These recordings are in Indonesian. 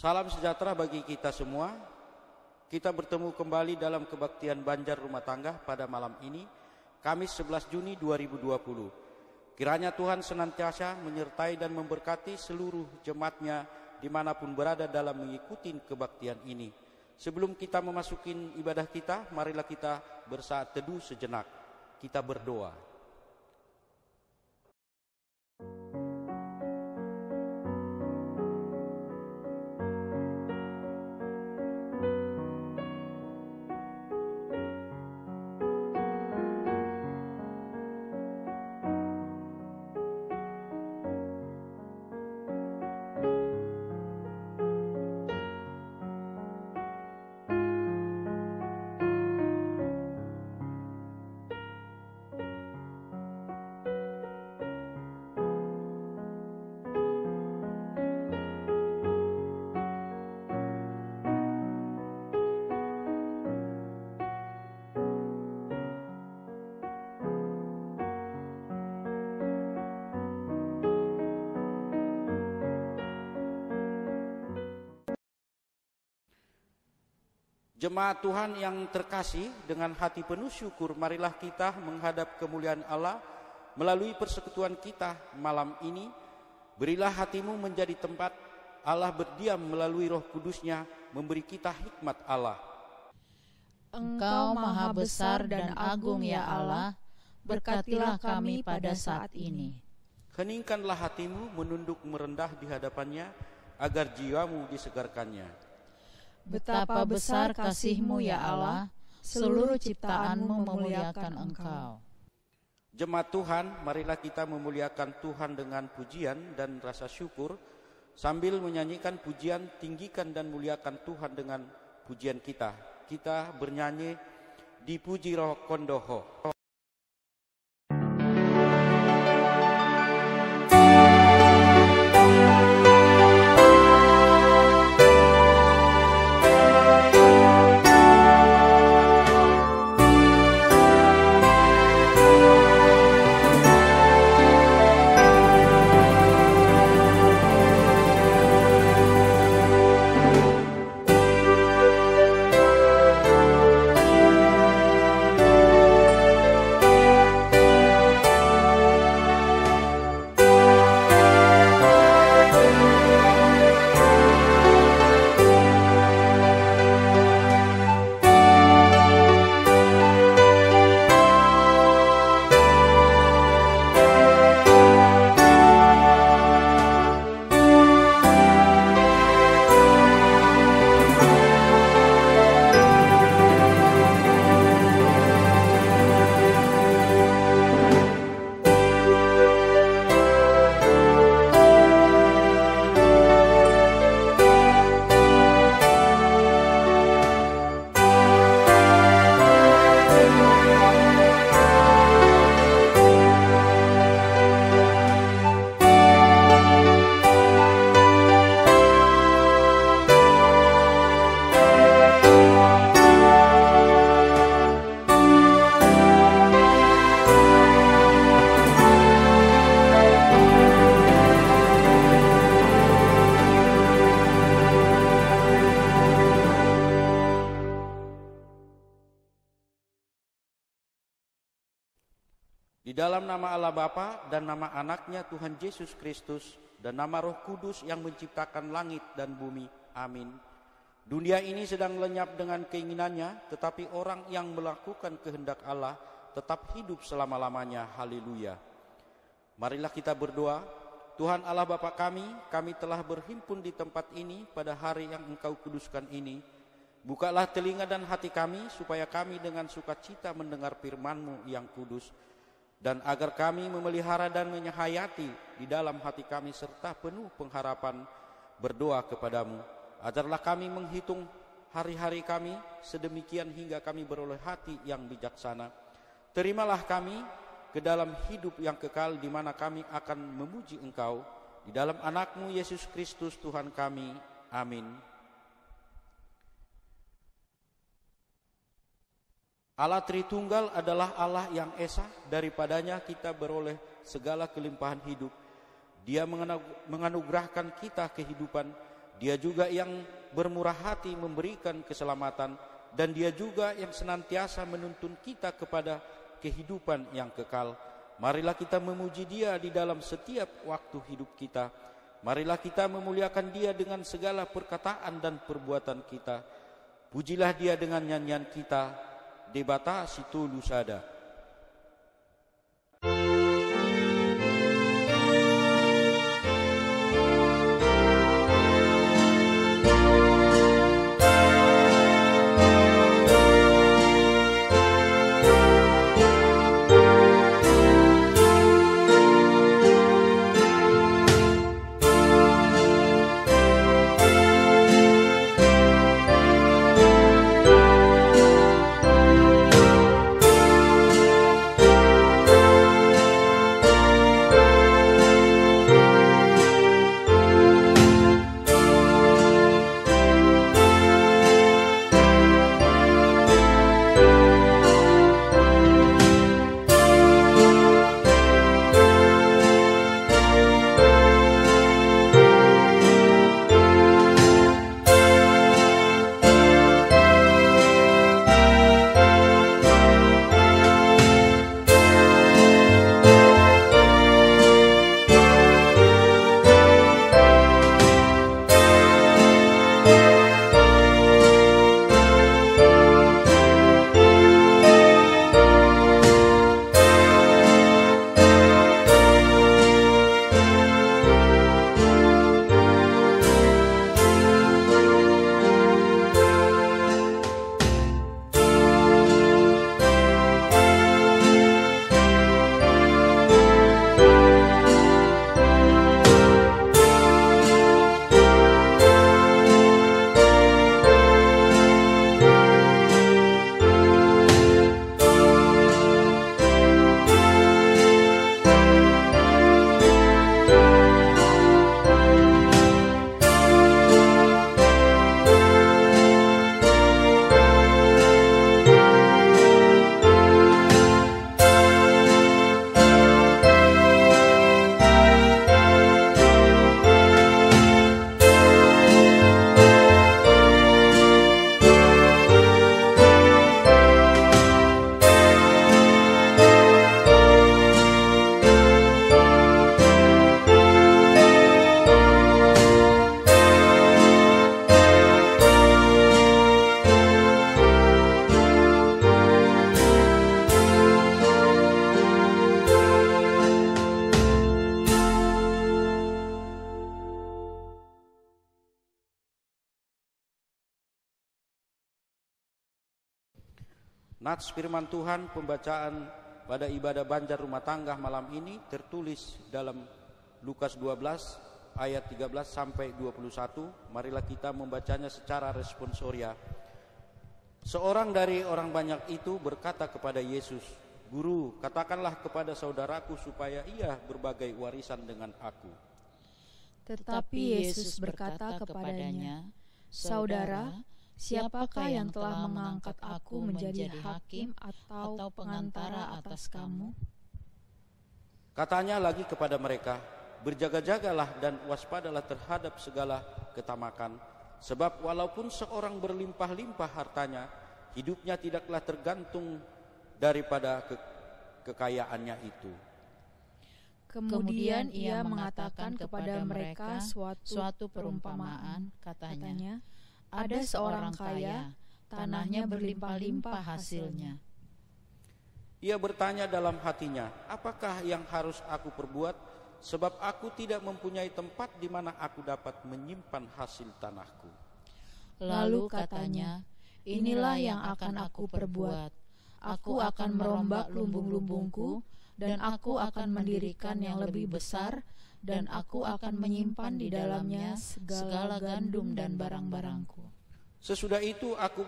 Salam sejahtera bagi kita semua. Kita bertemu kembali dalam kebaktian Banjar Rumah Tangga pada malam ini, Kamis 11 Juni 2020. Kiranya Tuhan senantiasa menyertai dan memberkati seluruh jemaatnya dimanapun berada dalam mengikuti kebaktian ini. Sebelum kita memasuki ibadah kita, marilah kita bersaat teduh sejenak. Kita berdoa. Jemaat Tuhan yang terkasih, dengan hati penuh syukur, marilah kita menghadap kemuliaan Allah melalui persekutuan kita malam ini. Berilah hatimu menjadi tempat Allah berdiam melalui Roh Kudus-Nya, memberi kita hikmat Allah. Engkau maha besar dan agung ya Allah, berkatilah kami pada saat ini. Heningkanlah hatimu menunduk merendah di hadapannya, agar jiwamu disegarkannya. Betapa besar kasih-Mu ya Allah, seluruh ciptaanmu memuliakan Engkau. Jemaat Tuhan, marilah kita memuliakan Tuhan dengan pujian dan rasa syukur. Sambil menyanyikan pujian, tinggikan dan muliakan Tuhan dengan pujian kita. Kita bernyanyi Dipuji Roh Kondoho. Di dalam nama Allah Bapa dan nama Anaknya Tuhan Yesus Kristus dan nama Roh Kudus yang menciptakan langit dan bumi. Amin. Dunia ini sedang lenyap dengan keinginannya, tetapi orang yang melakukan kehendak Allah tetap hidup selama-lamanya. Haleluya. Marilah kita berdoa. Tuhan Allah Bapa kami telah berhimpun di tempat ini pada hari yang Engkau kuduskan ini. Bukalah telinga dan hati kami supaya kami dengan sukacita mendengar firman-Mu yang kudus, dan agar kami memelihara dan menyayati di dalam hati kami serta penuh pengharapan berdoa kepadamu. Ajarlah kami menghitung hari-hari kami sedemikian hingga kami beroleh hati yang bijaksana. Terimalah kami ke dalam hidup yang kekal, di mana kami akan memuji Engkau di dalam Anak-Mu Yesus Kristus Tuhan kami. Amin. Allah Tritunggal adalah Allah yang esa, daripadanya kita beroleh segala kelimpahan hidup. Dia menganugerahkan kita kehidupan, Dia juga yang bermurah hati memberikan keselamatan, dan Dia juga yang senantiasa menuntun kita kepada kehidupan yang kekal. Marilah kita memuji Dia di dalam setiap waktu hidup kita. Marilah kita memuliakan Dia dengan segala perkataan dan perbuatan kita. Pujilah Dia dengan nyanyian kita, Debata Situlu Sada. Nats firman Tuhan pembacaan pada ibadah Banjar Rumah Tangga malam ini tertulis dalam Lukas 12 ayat 13 sampai 21. Marilah kita membacanya secara responsoria. Seorang dari orang banyak itu berkata kepada Yesus, "Guru, katakanlah kepada saudaraku supaya ia berbagai warisan dengan aku." Tetapi Yesus berkata kepadanya, "Saudara, siapakah yang telah mengangkat aku menjadi hakim atau pengantara atas kamu?" Katanya lagi kepada mereka, "Berjaga-jagalah dan waspadalah terhadap segala ketamakan, sebab walaupun seorang berlimpah-limpah hartanya, hidupnya tidaklah tergantung daripada kekayaannya itu." Kemudian ia mengatakan kepada mereka suatu perumpamaan, katanya, "Ada seorang kaya, tanahnya berlimpah-limpah hasilnya. Ia bertanya dalam hatinya, apakah yang harus aku perbuat? Sebab aku tidak mempunyai tempat di mana aku dapat menyimpan hasil tanahku." Lalu katanya, "Inilah yang akan aku perbuat. Aku akan merombak lumbung-lumbungku, dan aku akan mendirikan yang lebih besar, dan aku akan menyimpan di dalamnya segala gandum dan barang-barangku. Sesudah itu aku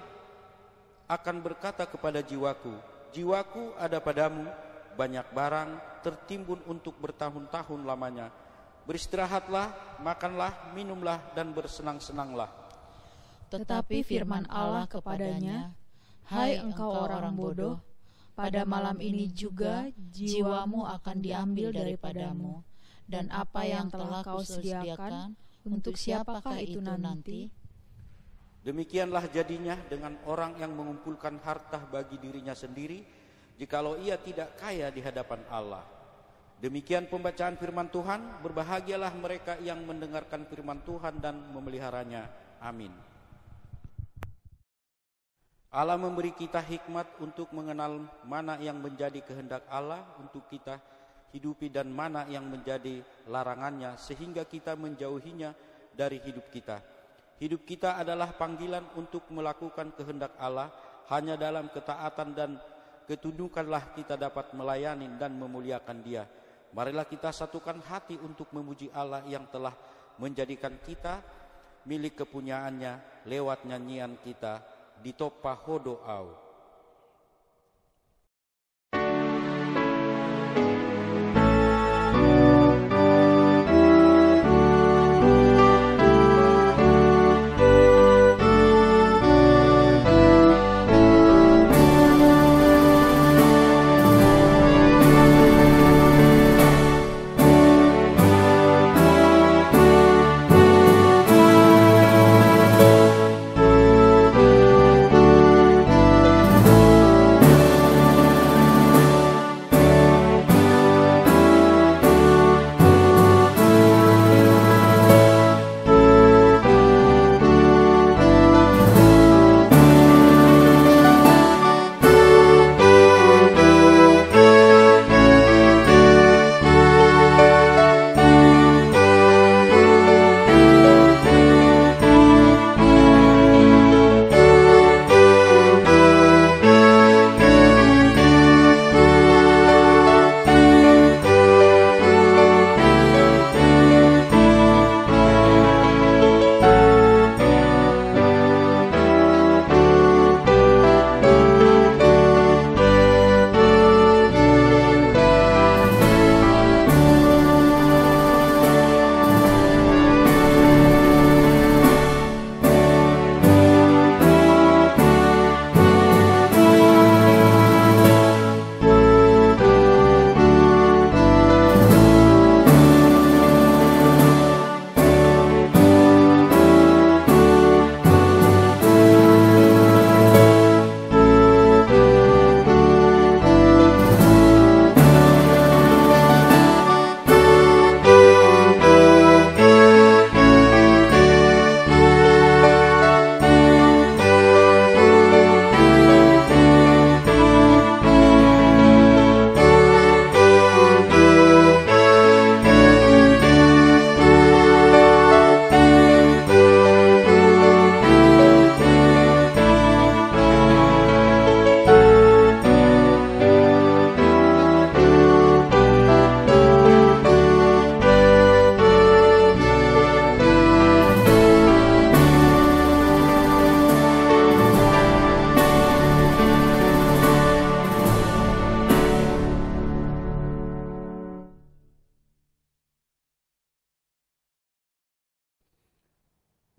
akan berkata kepada jiwaku, jiwaku ada padamu, banyak barang tertimbun untuk bertahun-tahun lamanya. Beristirahatlah, makanlah, minumlah, dan bersenang-senanglah." Tetapi firman Allah kepadanya, "Hai engkau orang bodoh, pada malam ini juga jiwamu akan diambil daripadamu, dan apa yang telah kau sediakan Untuk siapakah itu nanti? Demikianlah jadinya dengan orang yang mengumpulkan harta bagi dirinya sendiri, jikalau ia tidak kaya di hadapan Allah. Demikian pembacaan firman Tuhan. Berbahagialah mereka yang mendengarkan firman Tuhan dan memeliharanya. Amin. Allah memberi kita hikmat untuk mengenal mana yang menjadi kehendak Allah untuk kita hidupi dan mana yang menjadi larangannya, sehingga kita menjauhinya dari hidup kita. Hidup kita adalah panggilan untuk melakukan kehendak Allah. Hanya dalam ketaatan dan ketundukanlah kita dapat melayani dan memuliakan Dia. Marilah kita satukan hati untuk memuji Allah yang telah menjadikan kita milik kepunyaannya lewat nyanyian kita di Topa Hodo Au.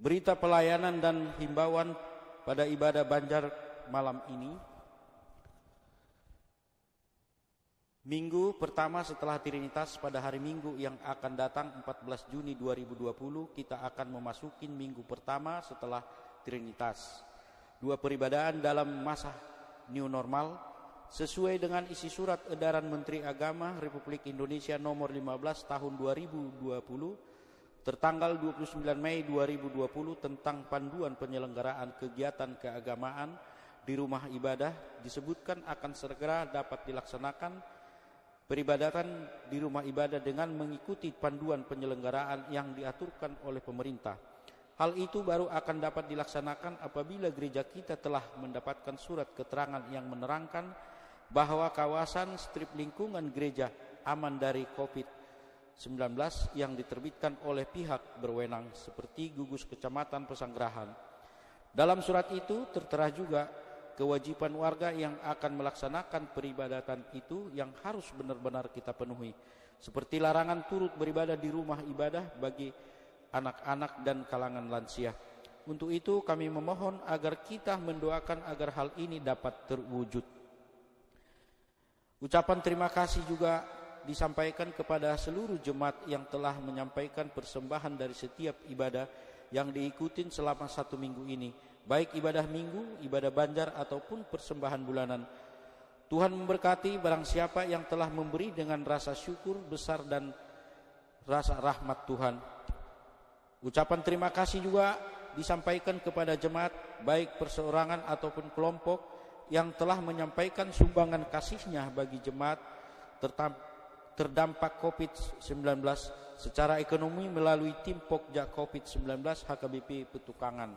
Berita pelayanan dan himbauan pada ibadah Banjar malam ini. Minggu pertama setelah Trinitas pada hari Minggu yang akan datang 14 Juni 2020 kita akan memasuki minggu pertama setelah Trinitas. Dua peribadahan dalam masa new normal sesuai dengan isi surat edaran Menteri Agama Republik Indonesia nomor 15 tahun 2020 tertanggal 29 Mei 2020 tentang panduan penyelenggaraan kegiatan keagamaan di rumah ibadah disebutkan akan segera dapat dilaksanakan peribadatan di rumah ibadah dengan mengikuti panduan penyelenggaraan yang diaturkan oleh pemerintah. Hal itu baru akan dapat dilaksanakan apabila gereja kita telah mendapatkan surat keterangan yang menerangkan bahwa kawasan strip lingkungan gereja aman dari COVID-19 yang diterbitkan oleh pihak berwenang seperti gugus kecamatan Pesanggerahan. Dalam surat itu tertera juga kewajiban warga yang akan melaksanakan peribadatan itu yang harus benar-benar kita penuhi, seperti larangan turut beribadah di rumah ibadah bagi anak-anak dan kalangan lansia. Untuk itu kami memohon agar kita mendoakan agar hal ini dapat terwujud. Ucapan terima kasih juga disampaikan kepada seluruh jemaat yang telah menyampaikan persembahan dari setiap ibadah yang diikutin selama 1 minggu ini, baik ibadah minggu, ibadah banjar ataupun persembahan bulanan. Tuhan memberkati barang siapa yang telah memberi dengan rasa syukur besar dan rasa rahmat Tuhan. Ucapan terima kasih juga disampaikan kepada jemaat, baik perseorangan ataupun kelompok, yang telah menyampaikan sumbangan kasihnya bagi jemaat terdampak COVID-19 secara ekonomi melalui tim Pokja COVID-19 HKBP Petukangan.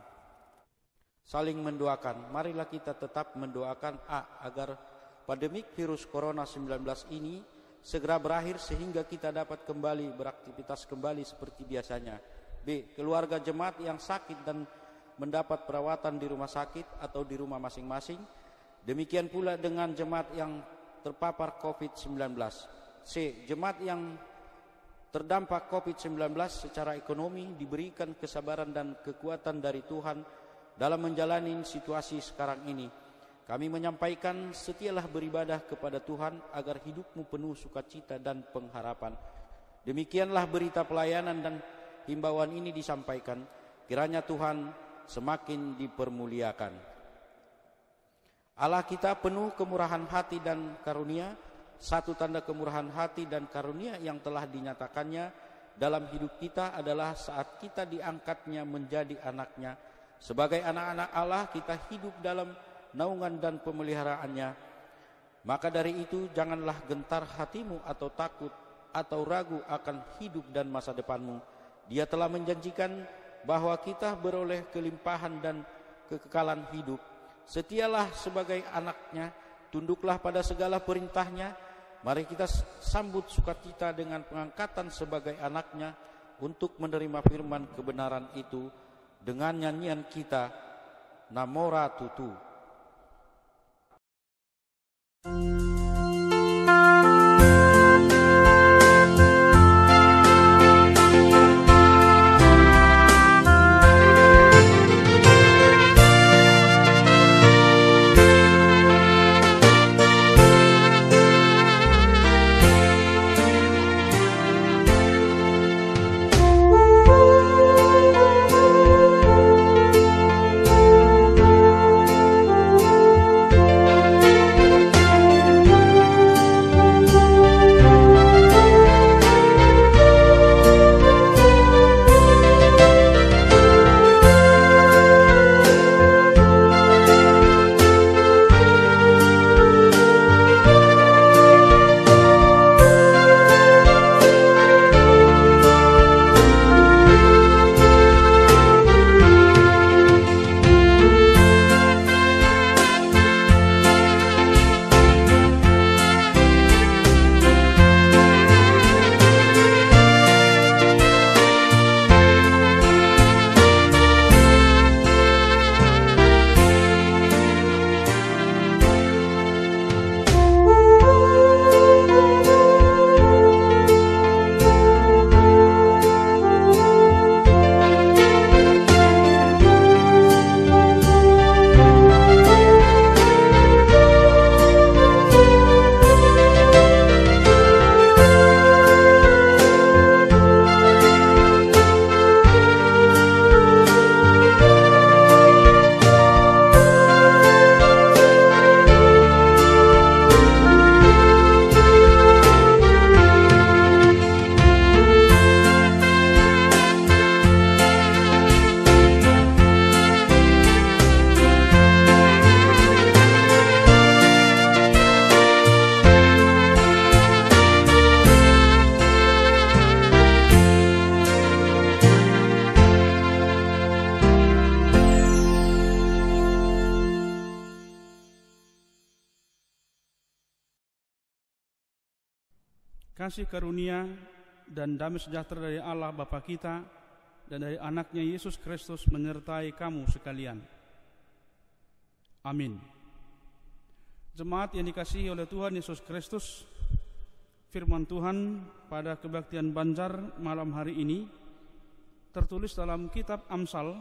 Saling mendoakan. Marilah kita tetap mendoakan agar pandemik virus Corona 19 ini segera berakhir sehingga kita dapat kembali beraktivitas kembali seperti biasanya. B. Keluarga jemaat yang sakit dan mendapat perawatan di rumah sakit atau di rumah masing-masing. Demikian pula dengan jemaat yang terpapar COVID-19. C. Jemaat yang terdampak COVID-19 secara ekonomi diberikan kesabaran dan kekuatan dari Tuhan dalam menjalani situasi sekarang ini. Kami menyampaikan, setialah beribadah kepada Tuhan agar hidupmu penuh sukacita dan pengharapan. Demikianlah berita pelayanan dan himbauan ini disampaikan. Kiranya Tuhan semakin dipermuliakan. Allah kita penuh kemurahan hati dan karunia. Satu tanda kemurahan hati dan karunia yang telah dinyatakannya dalam hidup kita adalah saat kita diangkatnya menjadi anaknya. Sebagai anak-anak Allah, kita hidup dalam naungan dan pemeliharaannya. Maka dari itu janganlah gentar hatimu atau takut atau ragu akan hidup dan masa depanmu. Dia telah menjanjikan bahwa kita beroleh kelimpahan dan kekekalan hidup. Setialah sebagai anaknya, tunduklah pada segala perintahnya. Mari kita sambut sukacita dengan pengangkatan sebagai anaknya untuk menerima firman kebenaran itu dengan nyanyian kita, Namora Tutu. Kasih karunia dan damai sejahtera dari Allah Bapa kita dan dari anaknya Yesus Kristus menyertai kamu sekalian. Amin. Jemaat yang dikasihi oleh Tuhan Yesus Kristus, firman Tuhan pada kebaktian Banjar malam hari ini tertulis dalam kitab Amsal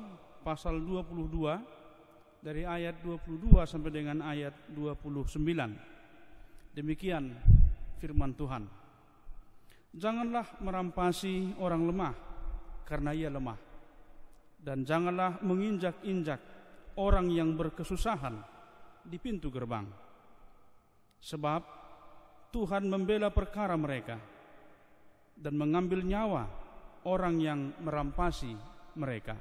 pasal 22 dari ayat 22 sampai dengan ayat 29. Demikian firman Tuhan. Janganlah merampasi orang lemah karena ia lemah, dan janganlah menginjak-injak orang yang berkesusahan di pintu gerbang. Sebab Tuhan membela perkara mereka dan mengambil nyawa orang yang merampasi mereka.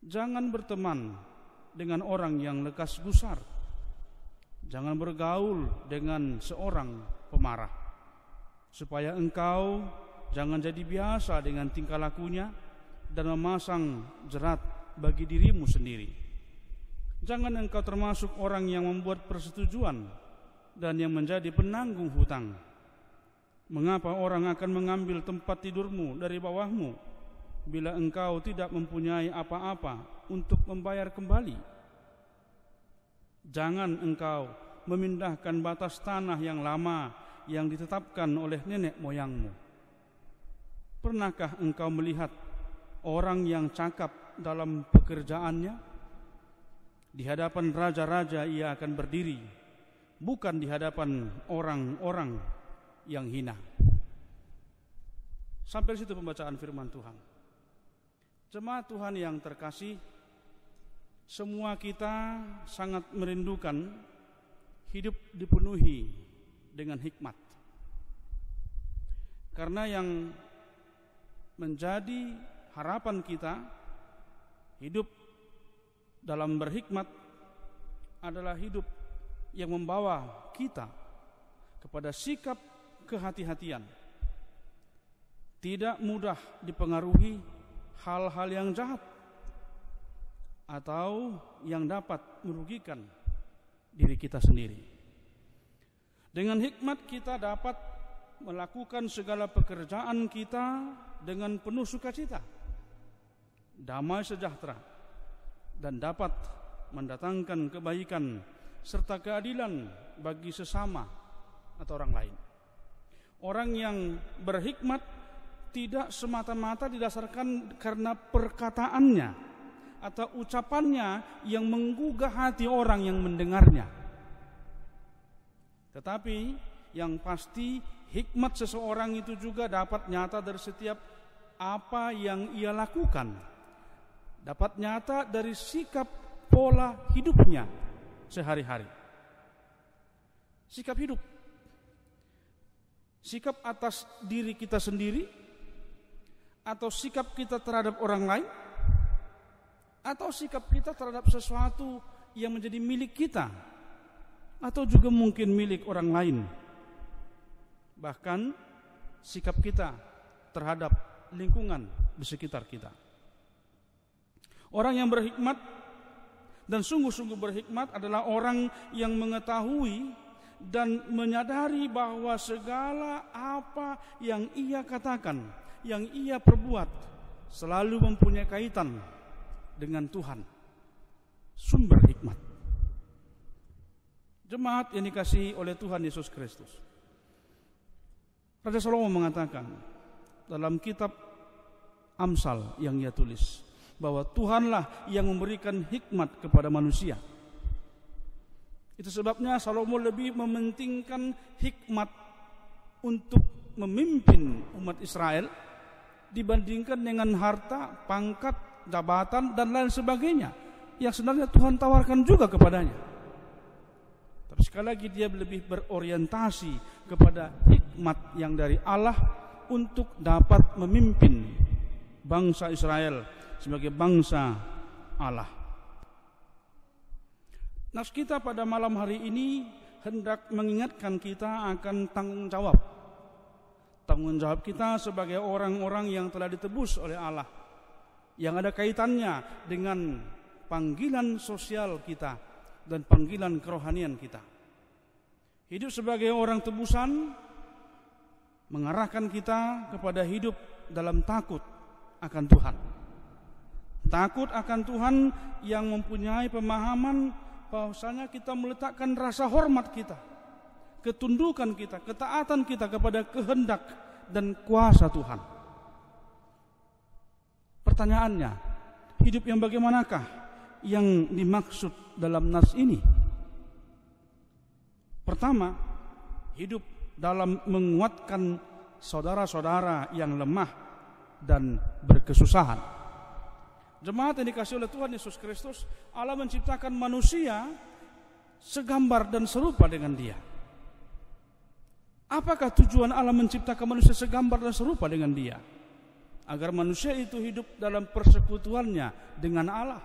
Jangan berteman dengan orang yang lekas gusar. Jangan bergaul dengan seorang pemarah, supaya engkau jangan jadi biasa dengan tingkah lakunya dan memasang jerat bagi dirimu sendiri. Jangan engkau termasuk orang yang membuat persetujuan dan yang menjadi penanggung hutang. Mengapa orang akan mengambil tempat tidurmu dari bawahmu bila engkau tidak mempunyai apa-apa untuk membayar kembali? Jangan engkau memindahkan batas tanah yang lama yang ditetapkan oleh nenek moyangmu. Pernahkah engkau melihat orang yang cakap dalam pekerjaannya? Di hadapan raja-raja ia akan berdiri, bukan di hadapan orang-orang yang hina. Sampai situ pembacaan firman Tuhan. Jemaat Tuhan yang terkasih, semua kita sangat merindukan hidup dipenuhi dengan hikmat. Karena yang menjadi harapan kita hidup dalam berhikmat adalah hidup yang membawa kita kepada sikap kehati-hatian, tidak mudah dipengaruhi hal-hal yang jahat atau yang dapat merugikan diri kita sendiri. Dengan hikmat kita dapat melakukan segala pekerjaan kita dengan penuh sukacita, damai sejahtera, dan dapat mendatangkan kebaikan serta keadilan bagi sesama atau orang lain. Orang yang berhikmat tidak semata-mata didasarkan karena perkataannya atau ucapannya yang menggugah hati orang yang mendengarnya. Tetapi yang pasti hikmat seseorang itu juga dapat nyata dari setiap apa yang ia lakukan. Dapat nyata dari sikap pola hidupnya sehari-hari. Sikap hidup. Sikap atas diri kita sendiri, atau sikap kita terhadap orang lain, atau sikap kita terhadap sesuatu yang menjadi milik kita, atau juga mungkin milik orang lain. Bahkan sikap kita terhadap lingkungan di sekitar kita. Orang yang berhikmat dan sungguh-sungguh berhikmat adalah orang yang mengetahui dan menyadari bahwa segala apa yang ia katakan, yang ia perbuat selalu mempunyai kaitan dengan Tuhan, sumber hikmat. Jemaat yang dikasihi oleh Tuhan Yesus Kristus, Raja Salomo mengatakan dalam kitab Amsal yang ia tulis bahwa Tuhanlah yang memberikan hikmat kepada manusia. Itu sebabnya Salomo lebih mementingkan hikmat untuk memimpin umat Israel dibandingkan dengan harta, pangkat, jabatan, dan lain sebagainya yang sebenarnya Tuhan tawarkan juga kepadanya. Tapi sekali lagi dia lebih berorientasi kepada hikmat yang dari Allah untuk dapat memimpin bangsa Israel sebagai bangsa Allah. Nas kita pada malam hari ini hendak mengingatkan kita akan tanggung jawab. Tanggung jawab kita sebagai orang-orang yang telah ditebus oleh Allah, yang ada kaitannya dengan panggilan sosial kita dan panggilan kerohanian kita. Hidup sebagai orang tebusan mengarahkan kita kepada hidup dalam takut akan Tuhan. Takut akan Tuhan yang mempunyai pemahaman bahwasanya kita meletakkan rasa hormat kita, ketundukan kita, ketaatan kita kepada kehendak dan kuasa Tuhan. Pertanyaannya, hidup yang bagaimanakah yang dimaksud dalam nas ini? Pertama, hidup dalam menguatkan saudara-saudara yang lemah dan berkesusahan. Jemaat yang dikasihi oleh Tuhan Yesus Kristus, Allah menciptakan manusia segambar dan serupa dengan Dia. Apakah tujuan Allah menciptakan manusia segambar dan serupa dengan Dia? Agar manusia itu hidup dalam persekutuannya dengan Allah.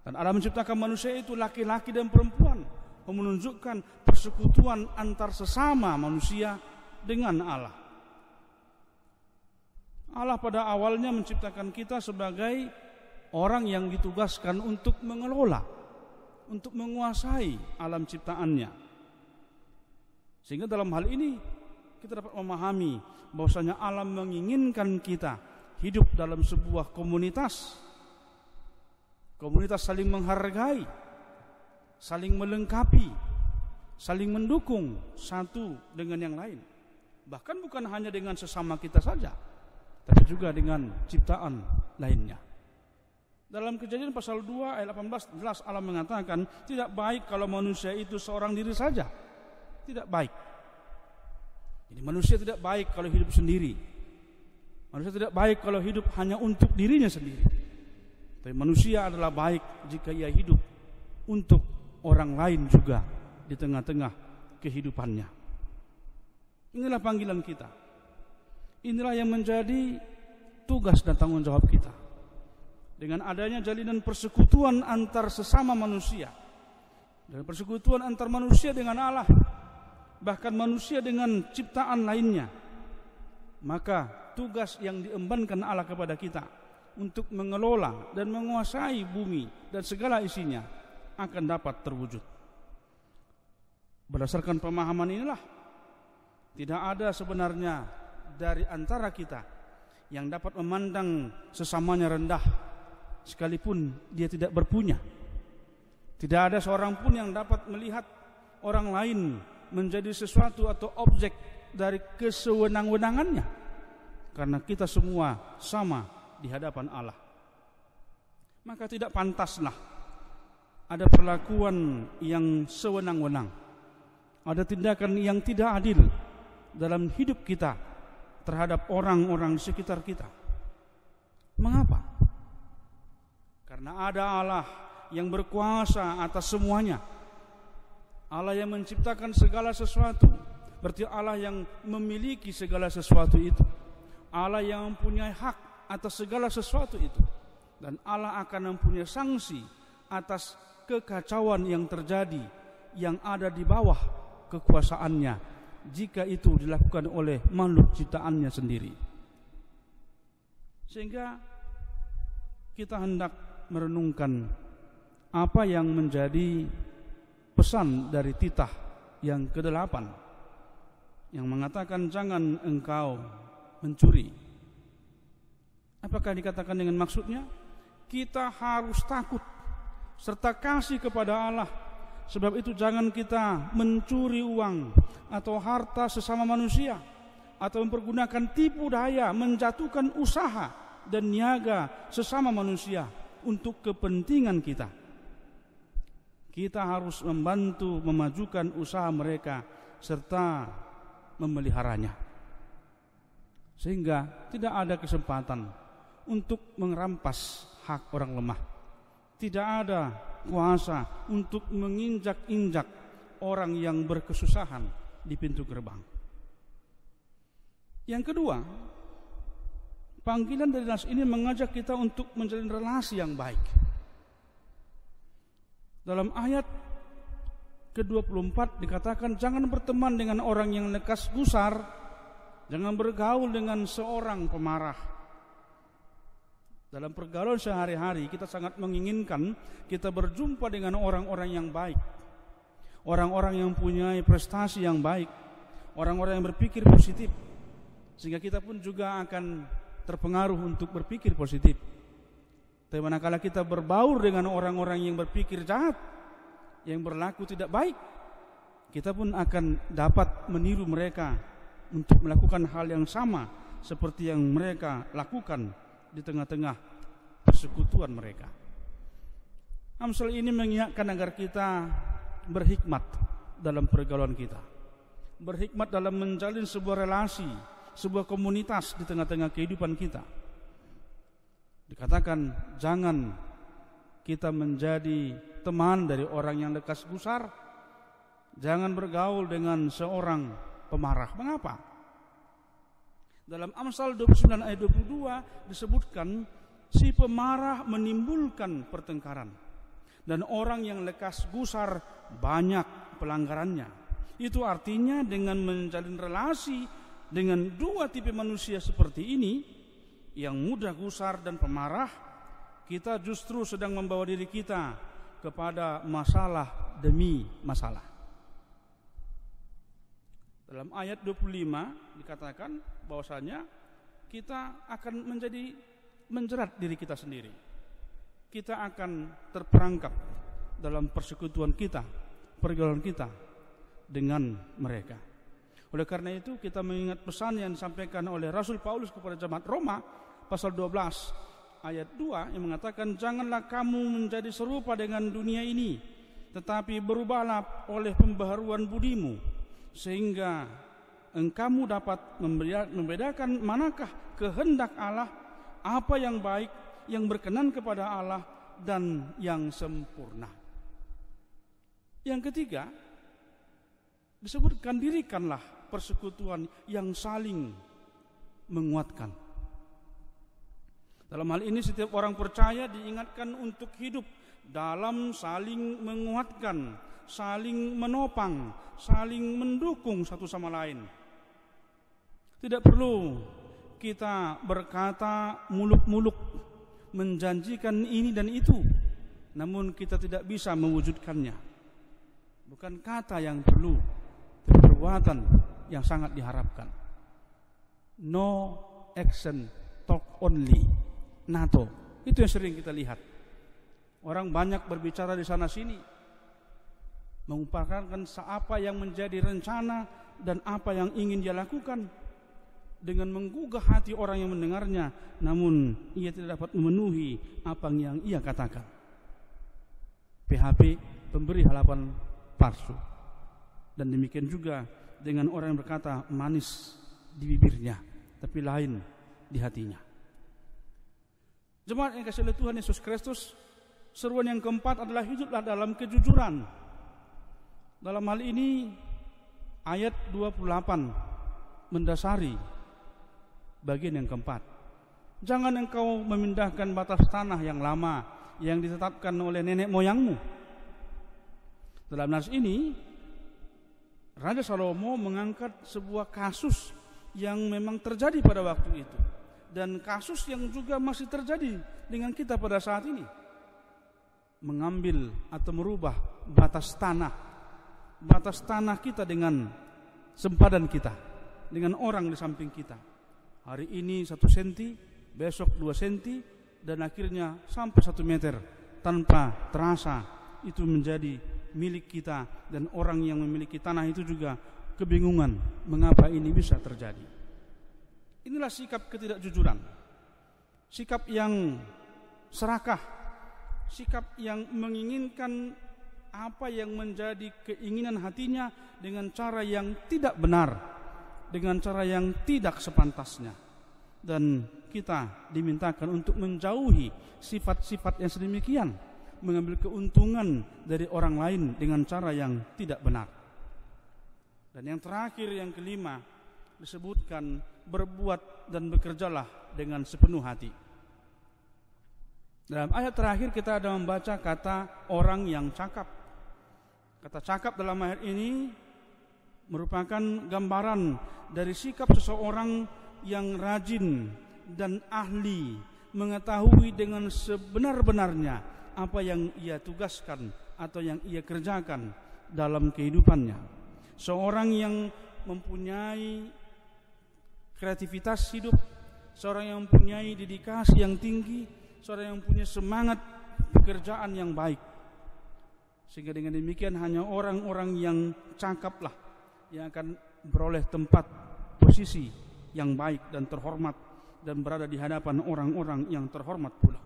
Dan Allah menciptakan manusia itu laki-laki dan perempuan, menunjukkan persekutuan antar sesama manusia dengan Allah. Allah pada awalnya menciptakan kita sebagai orang yang ditugaskan untuk mengelola, untuk menguasai alam ciptaannya. Sehingga dalam hal ini kita dapat memahami bahwasanya Allah menginginkan kita hidup dalam sebuah komunitas. Komunitas saling menghargai, saling melengkapi, saling mendukung satu dengan yang lain. Bahkan bukan hanya dengan sesama kita saja, tapi juga dengan ciptaan lainnya. Dalam Kejadian pasal 2 ayat 18 jelas Allah mengatakan tidak baik kalau manusia itu seorang diri saja. Tidak baik. Jadi manusia tidak baik kalau hidup sendiri. Manusia tidak baik kalau hidup hanya untuk dirinya sendiri. Tapi manusia adalah baik jika ia hidup untuk orang lain juga di tengah-tengah kehidupannya. Inilah panggilan kita. Inilah yang menjadi tugas dan tanggung jawab kita. Dengan adanya jalinan persekutuan antar sesama manusia, dan persekutuan antar manusia dengan Allah, bahkan manusia dengan ciptaan lainnya, maka tugas yang diembankan Allah kepada kita untuk mengelola dan menguasai bumi dan segala isinya akan dapat terwujud. Berdasarkan pemahaman inilah, tidak ada sebenarnya dari antara kita yang dapat memandang sesamanya rendah sekalipun dia tidak berpunya. Tidak ada seorang pun yang dapat melihat orang lain menjadi sesuatu atau objek dari kesewenang-wenangannya, karena kita semua sama di hadapan Allah. Maka tidak pantaslah ada perlakuan yang sewenang-wenang, ada tindakan yang tidak adil dalam hidup kita terhadap orang-orang di sekitar kita. Mengapa? Karena ada Allah yang berkuasa atas semuanya. Allah yang menciptakan segala sesuatu. Berarti Allah yang memiliki segala sesuatu itu. Allah yang mempunyai hak atas segala sesuatu itu. Dan Allah akan mempunyai sanksi atas kekacauan yang terjadi, yang ada di bawah kekuasaannya, jika itu dilakukan oleh makhluk ciptaannya sendiri. Sehingga kita hendak merenungkan apa yang menjadi pesan dari titah yang ke-8 yang mengatakan jangan engkau mencuri. Apakah dikatakan dengan maksudnya? Kita harus takut serta kasih kepada Allah. Sebab itu jangan kita mencuri uang atau harta sesama manusia, atau mempergunakan tipu daya menjatuhkan usaha dan niaga sesama manusia untuk kepentingan kita. Kita harus membantu memajukan usaha mereka serta memeliharanya, sehingga tidak ada kesempatan untuk merampas hak orang lemah. Tidak ada kuasa untuk menginjak-injak orang yang berkesusahan di pintu gerbang. Yang kedua, panggilan dari nas ini mengajak kita untuk menjalin relasi yang baik. Dalam ayat ke-24 dikatakan jangan berteman dengan orang yang lekas gusar, jangan bergaul dengan seorang pemarah. Dalam pergaulan sehari-hari kita sangat menginginkan kita berjumpa dengan orang-orang yang baik, orang-orang yang punya prestasi yang baik, orang-orang yang berpikir positif, sehingga kita pun juga akan terpengaruh untuk berpikir positif. Tapi manakala kita berbaur dengan orang-orang yang berpikir jahat, yang berlaku tidak baik, kita pun akan dapat meniru mereka untuk melakukan hal yang sama seperti yang mereka lakukan di tengah-tengah persekutuan mereka. Amsal ini mengingatkan agar kita berhikmat dalam pergaulan kita, berhikmat dalam menjalin sebuah relasi, sebuah komunitas di tengah-tengah kehidupan kita. Dikatakan jangan kita menjadi teman dari orang yang lekas gusar, jangan bergaul dengan seorang pemarah. Mengapa? Dalam Amsal 29 ayat 22 disebutkan si pemarah menimbulkan pertengkaran, dan orang yang lekas gusar banyak pelanggarannya. Itu artinya dengan menjalin relasi dengan dua tipe manusia seperti ini, yang mudah gusar dan pemarah, kita justru sedang membawa diri kita kepada masalah demi masalah. Dalam ayat 25 dikatakan bahwasanya kita akan menjerat diri kita sendiri. Kita akan terperangkap dalam persekutuan kita, pergaulan kita dengan mereka. Oleh karena itu kita mengingat pesan yang disampaikan oleh Rasul Paulus kepada jemaat Roma pasal 12 ayat 2 yang mengatakan, janganlah kamu menjadi serupa dengan dunia ini, tetapi berubahlah oleh pembaharuan budimu, sehingga engkamu dapat membedakan manakah kehendak Allah, apa yang baik, yang berkenan kepada Allah, dan yang sempurna. Yang ketiga, disebutkan dirikanlah persekutuan yang saling menguatkan. Dalam hal ini setiap orang percaya diingatkan untuk hidup dalam saling menguatkan, saling menopang, saling mendukung satu sama lain. Tidak perlu kita berkata muluk-muluk menjanjikan ini dan itu, namun kita tidak bisa mewujudkannya. Bukan kata yang perlu, tapi perbuatan yang sangat diharapkan. No action, talk only. NATO, itu yang sering kita lihat. Orang banyak berbicara di sana sini, mengupayakan apa yang menjadi rencana dan apa yang ingin dia lakukan dengan menggugah hati orang yang mendengarnya, namun ia tidak dapat memenuhi apa yang ia katakan. PHP, pemberi harapan palsu. Dan demikian juga dengan orang yang berkata manis di bibirnya, tapi lain di hatinya. Jemaat yang kasih oleh Tuhan Yesus Kristus, seruan yang keempat adalah hiduplah dalam kejujuran. Dalam hal ini ayat 28 mendasari bagian yang keempat. Jangan engkau memindahkan batas tanah yang lama yang ditetapkan oleh nenek moyangmu. Dalam nas ini Raja Salomo mengangkat sebuah kasus yang memang terjadi pada waktu itu, dan kasus yang juga masih terjadi dengan kita pada saat ini. Mengambil atau merubah batas tanah kita dengan sempadan kita, dengan orang di samping kita. Hari ini 1 senti, besok 2 senti, dan akhirnya sampai 1 meter tanpa terasa itu menjadi milik kita, dan orang yang memiliki tanah itu juga kebingungan mengapa ini bisa terjadi. Inilah sikap ketidakjujuran, sikap yang serakah, sikap yang menginginkan apa yang menjadi keinginan hatinya dengan cara yang tidak benar, dengan cara yang tidak sepantasnya. Dan kita dimintakan untuk menjauhi sifat-sifat yang sedemikian, mengambil keuntungan dari orang lain dengan cara yang tidak benar. Dan yang terakhir, yang kelima, disebutkan berbuat dan bekerjalah dengan sepenuh hati. Dalam ayat terakhir kita ada membaca kata orang yang cakap. Kata cakap dalam ayat ini merupakan gambaran dari sikap seseorang yang rajin dan ahli mengetahui dengan sebenar-benarnya apa yang ia tugaskan atau yang ia kerjakan dalam kehidupannya. Seorang yang mempunyai kreativitas hidup, seorang yang mempunyai dedikasi yang tinggi, seorang yang punya semangat pekerjaan yang baik. Sehingga dengan demikian hanya orang-orang yang cakaplah yang akan beroleh tempat posisi yang baik dan terhormat dan berada di hadapan orang-orang yang terhormat pula.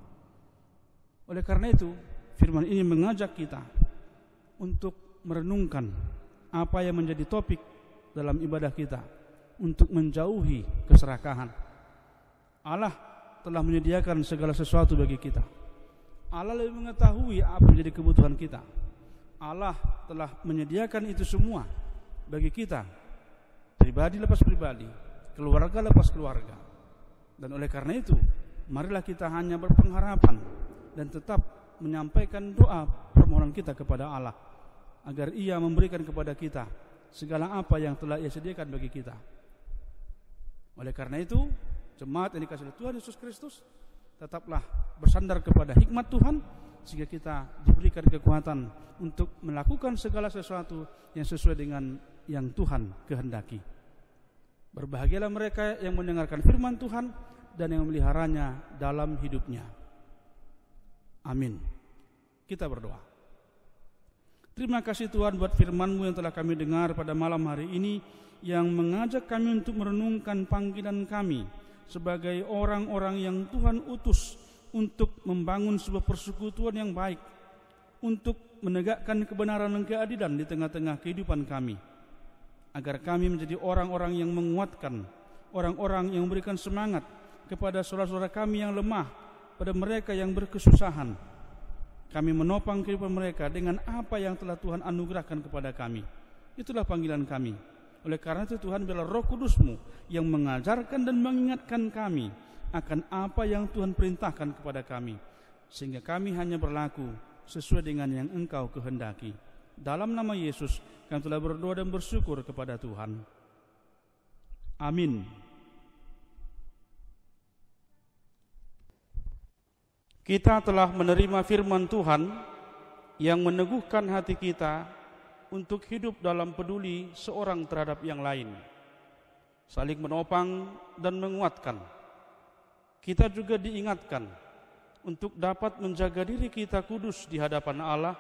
Oleh karena itu, firman ini mengajak kita untuk merenungkan apa yang menjadi topik dalam ibadah kita untuk menjauhi keserakahan. Allah telah menyediakan segala sesuatu bagi kita. Allah lebih mengetahui apa menjadi kebutuhan kita. Allah telah menyediakan itu semua bagi kita, pribadi lepas pribadi, keluarga lepas keluarga. Dan oleh karena itu, marilah kita hanya berpengharapan dan tetap menyampaikan doa permohonan kita kepada Allah agar Ia memberikan kepada kita segala apa yang telah Ia sediakan bagi kita. Oleh karena itu, jemaat yang dikasihi oleh Tuhan Yesus Kristus, tetaplah bersandar kepada hikmat Tuhan sehingga kita diberikan kekuatan untuk melakukan segala sesuatu yang sesuai dengan yang Tuhan kehendaki. Berbahagialah mereka yang mendengarkan firman Tuhan dan yang memeliharanya dalam hidupnya. Amin. Kita berdoa. Terima kasih Tuhan buat firman-Mu yang telah kami dengar pada malam hari ini, yang mengajak kami untuk merenungkan panggilan kami sebagai orang-orang yang Tuhan utus untuk membangun sebuah persekutuan yang baik, untuk menegakkan kebenaran dan keadilan di tengah-tengah kehidupan kami, agar kami menjadi orang-orang yang menguatkan, orang-orang yang memberikan semangat kepada saudara-saudara kami yang lemah, pada mereka yang berkesusahan. Kami menopang kehidupan mereka dengan apa yang telah Tuhan anugerahkan kepada kami. Itulah panggilan kami. Oleh karena itu Tuhan, biarlah Roh Kudus-Mu yang mengajarkan dan mengingatkan kami akan apa yang Tuhan perintahkan kepada kami, sehingga kami hanya berlaku sesuai dengan yang Engkau kehendaki. Dalam nama Yesus kami telah berdoa dan bersyukur kepada Tuhan. Amin. Kita telah menerima firman Tuhan yang meneguhkan hati kita untuk hidup dalam peduli seorang terhadap yang lain, saling menopang dan menguatkan. Kita juga diingatkan untuk dapat menjaga diri kita kudus di hadapan Allah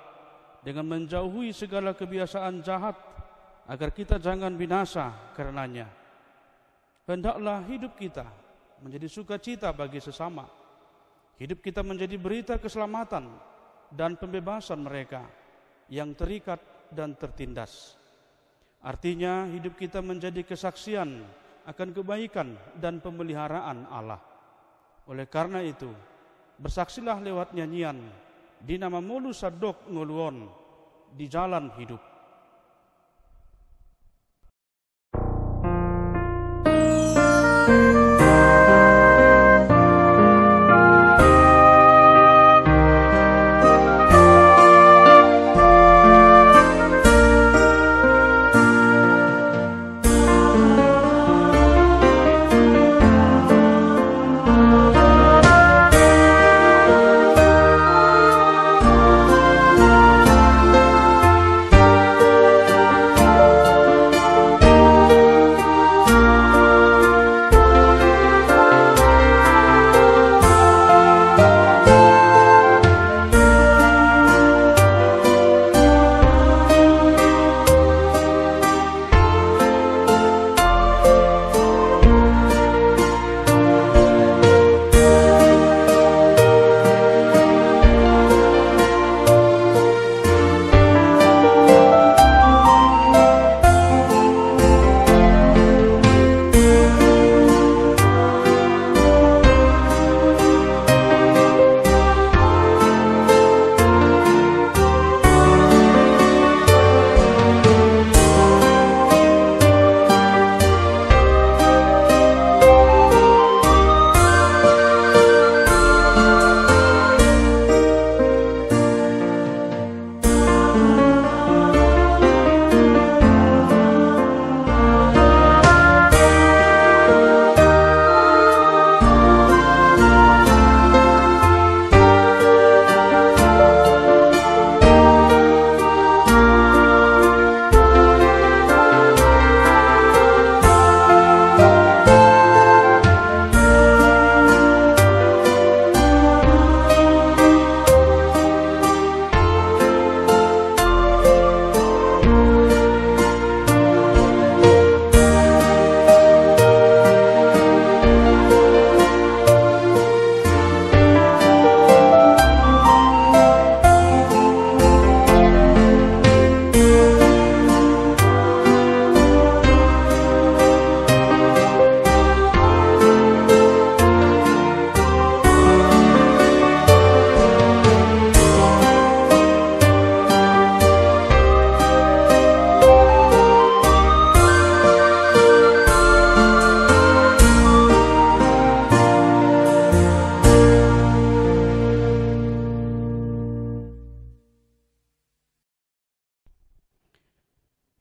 dengan menjauhi segala kebiasaan jahat, agar kita jangan binasa karenanya. Hendaklah hidup kita menjadi sukacita bagi sesama. Hidup kita menjadi berita keselamatan dan pembebasan mereka yang terikat dan tertindas. Artinya hidup kita menjadi kesaksian akan kebaikan dan pemeliharaan Allah. Oleh karena itu, bersaksilah lewat nyanyian di nama Molu Sadok Ngoluon di jalan hidup.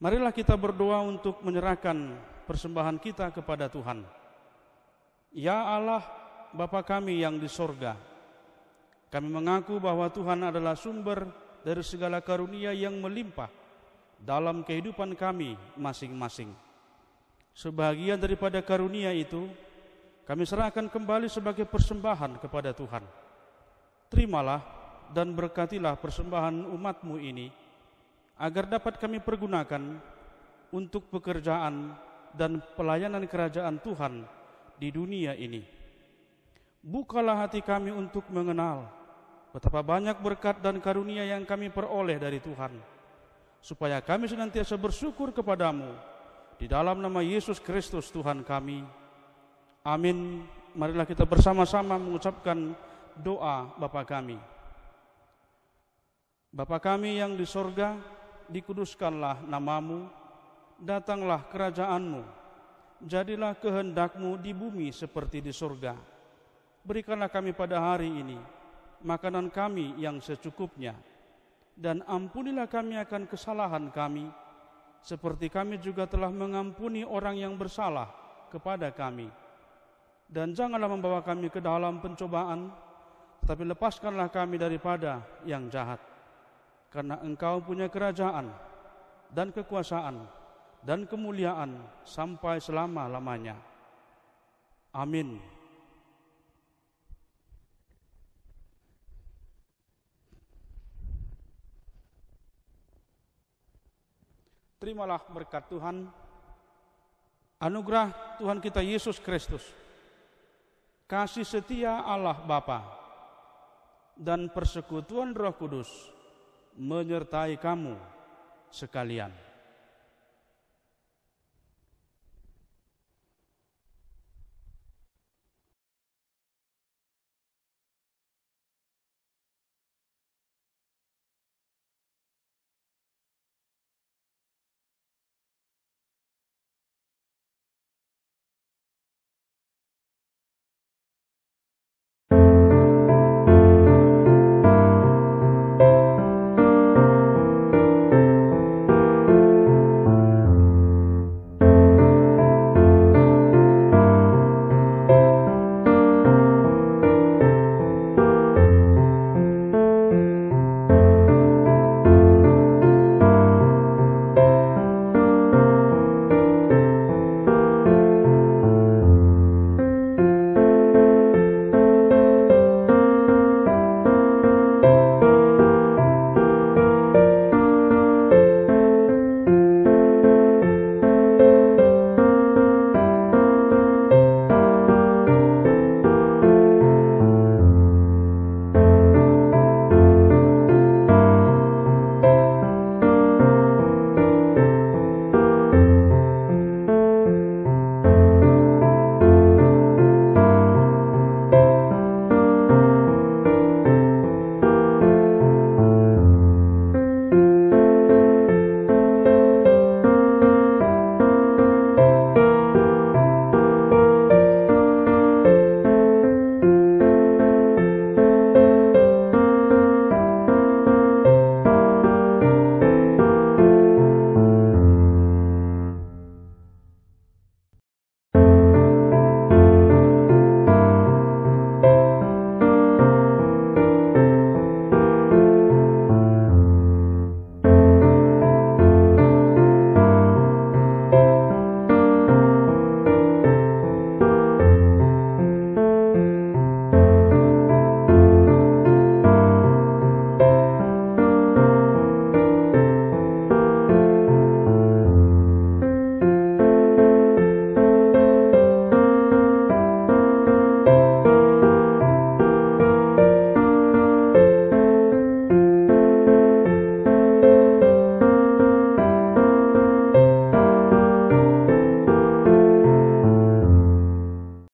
Marilah kita berdoa untuk menyerahkan persembahan kita kepada Tuhan. Ya Allah, Bapa kami yang di sorga, kami mengaku bahwa Tuhan adalah sumber dari segala karunia yang melimpah dalam kehidupan kami masing-masing. Sebahagian daripada karunia itu kami serahkan kembali sebagai persembahan kepada Tuhan. Terimalah dan berkatilah persembahan umat-Mu ini, agar dapat kami pergunakan untuk pekerjaan dan pelayanan kerajaan Tuhan di dunia ini. Bukalah hati kami untuk mengenal betapa banyak berkat dan karunia yang kami peroleh dari Tuhan, supaya kami senantiasa bersyukur kepadamu di dalam nama Yesus Kristus Tuhan kami. Amin. Marilah kita bersama-sama mengucapkan doa Bapa kami. Bapa kami yang di sorga, dikuduskanlah namamu, datanglah kerajaanmu, jadilah kehendak-Mu di bumi seperti di sorga. Berikanlah kami pada hari ini makanan kami yang secukupnya, dan ampunilah kami akan kesalahan kami, seperti kami juga telah mengampuni orang yang bersalah kepada kami. Dan janganlah membawa kami ke dalam pencobaan, tetapi lepaskanlah kami daripada yang jahat. Karena Engkau punya kerajaan dan kekuasaan dan kemuliaan sampai selama-lamanya. Amin. Terimalah berkat Tuhan, anugerah Tuhan kita Yesus Kristus, kasih setia Allah Bapa, dan persekutuan Roh Kudus menyertai kamu sekalian.